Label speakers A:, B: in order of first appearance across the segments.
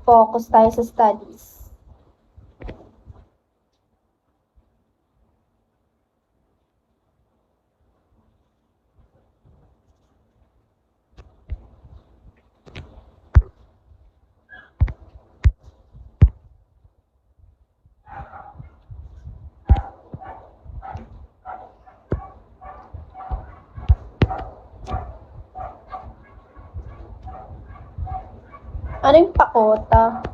A: Focus tayo sa studies. Ano yung pakota?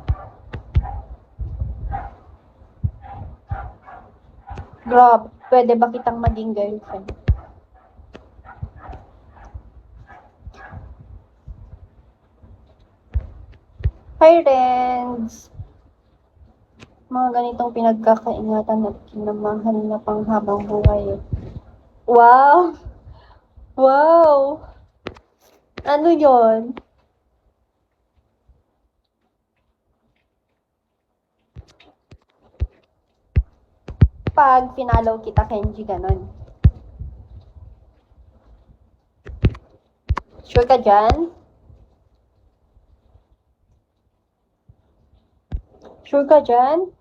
A: Grab, pwede ba kitang maging girlfriend? Hi, Renz! Mga ganitong pinagkakaingatan at kinamahal na panghabang buhay. Wow! Wow! Ano yon? Pag pinalaw kita, Kenji, ganon. Sure ka dyan? Sure ka dyan?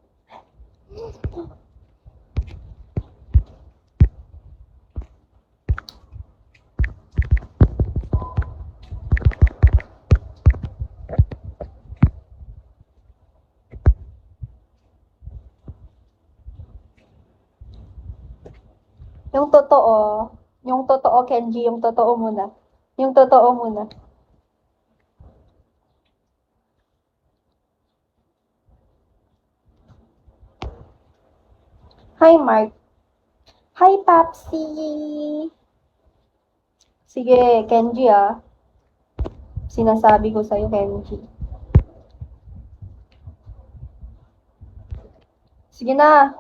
A: Yung totoo, Kenji, yung totoo muna. Yung totoo muna. Hi, Mark. Hi, Papsi! Sige, Kenji, Sinasabi ko sa'yo, Kenji. Sige na.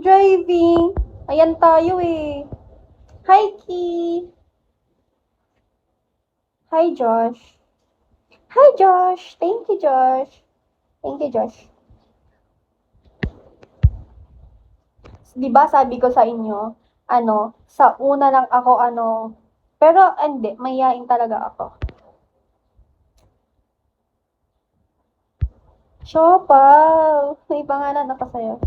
A: Driving. Ayan tayo eh. Hi, Ki. Hi, Josh. Hi, Josh. Thank you, Josh. Thank you, Josh. Di ba sabi ko sa inyo, sa una lang ako, pero hindi, mayayain talaga ako. Shopal! May pangalan ako sa'yo.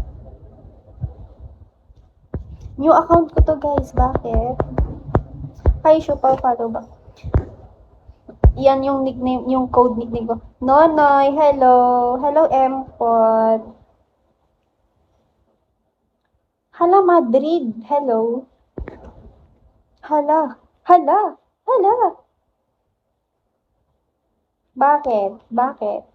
A: New account ko to, guys. Bakit? Hi, Shopal. Follow ba? Yan yung nickname, yung code nickname ko. Nonoy, hello. Hello, Empot. Hala, Madrid. Hello. Hala. Hala. Hala. Bakit? Bakit?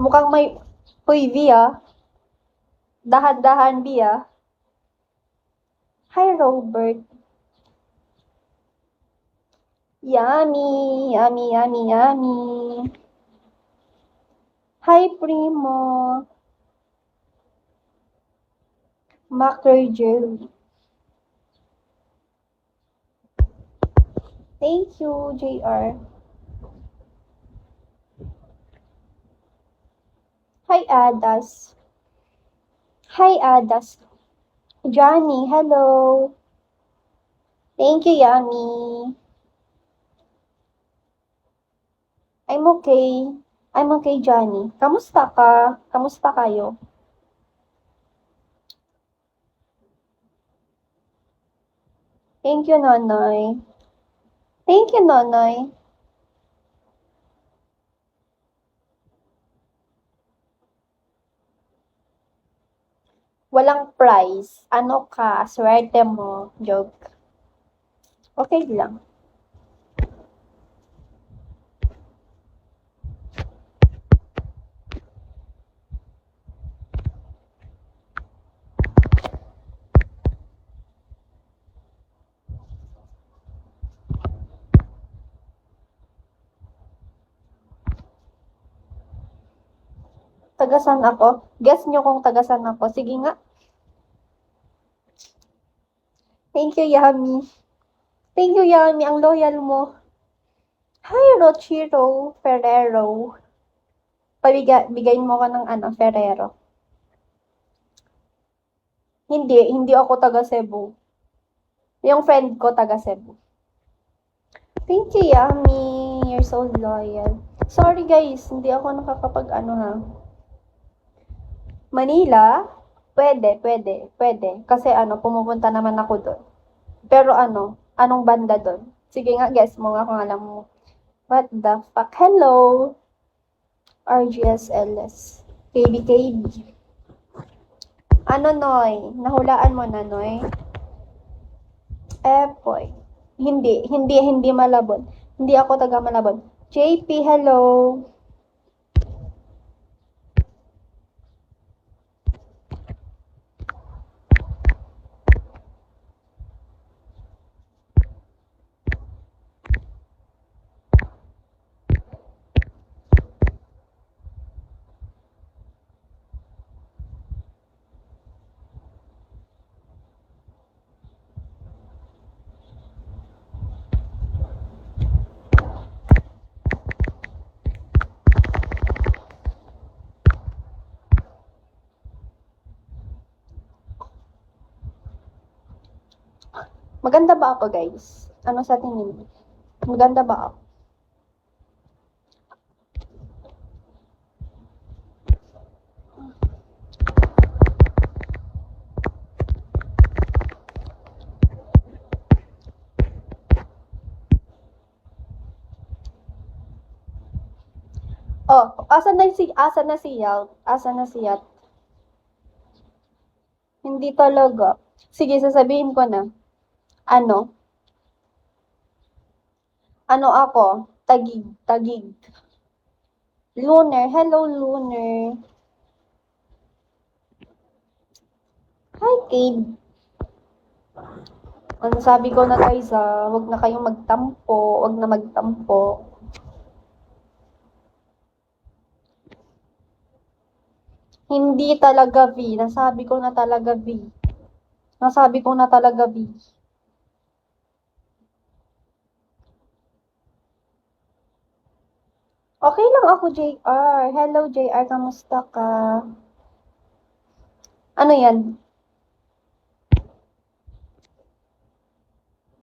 A: Mukhang may... Uy, V, Dahan-dahan, V, Hi, Robert. Yummy, yummy, yummy, yummy. Hi, Primo. Macro Jelly. Thank you, JR. Hi, Adas. Hi, Adas. Johnny, hello. Thank you, Yummy. I'm okay. I'm okay, Johnny. Kamusta ka? Kamusta kayo? Thank you, Nonoy. Thank you, Nonoy. Walang prize. Ano ka? Swerte mo. Joke. Okay lang. Tagasan ako? Guess nyo kung tagasan ako. Sige nga. Thank you, Yami. Thank you, Yami. Ang loyal mo. Hi, Rochiro Ferrero. Bigayin mo ka ng Ferrero. Hindi ako taga Cebu. Yung friend ko taga Cebu. Thank you, Yami. You're so loyal. Sorry guys, hindi ako nakakapag ha. Manila? Pwede. Kasi pumupunta naman ako doon. Pero anong banda doon? Sige nga, guess mo nga kung alam mo. What the fuck? Hello! RGSLS. KB. Noy? Nahulaan mo na, Noy? Poy. Hindi Malabon. Hindi ako taga Malabon. JP, hello! Maganda ba ako, guys? Ano sa tingin mo? Maganda ba ako? Oh, asan na siya? Hindi talaga. Sige, sasabihin ko na. Ano? Ako? Tagig. Lunar. Hello, Lunar. Hi, Cade. Sabi ko na guys, wag na kayong magtampo. Wag na magtampo. Hindi talaga V. Nasabi ko na talaga V. Okay lang ako, JR. Hello, JR. Kamusta ka? Ano yan?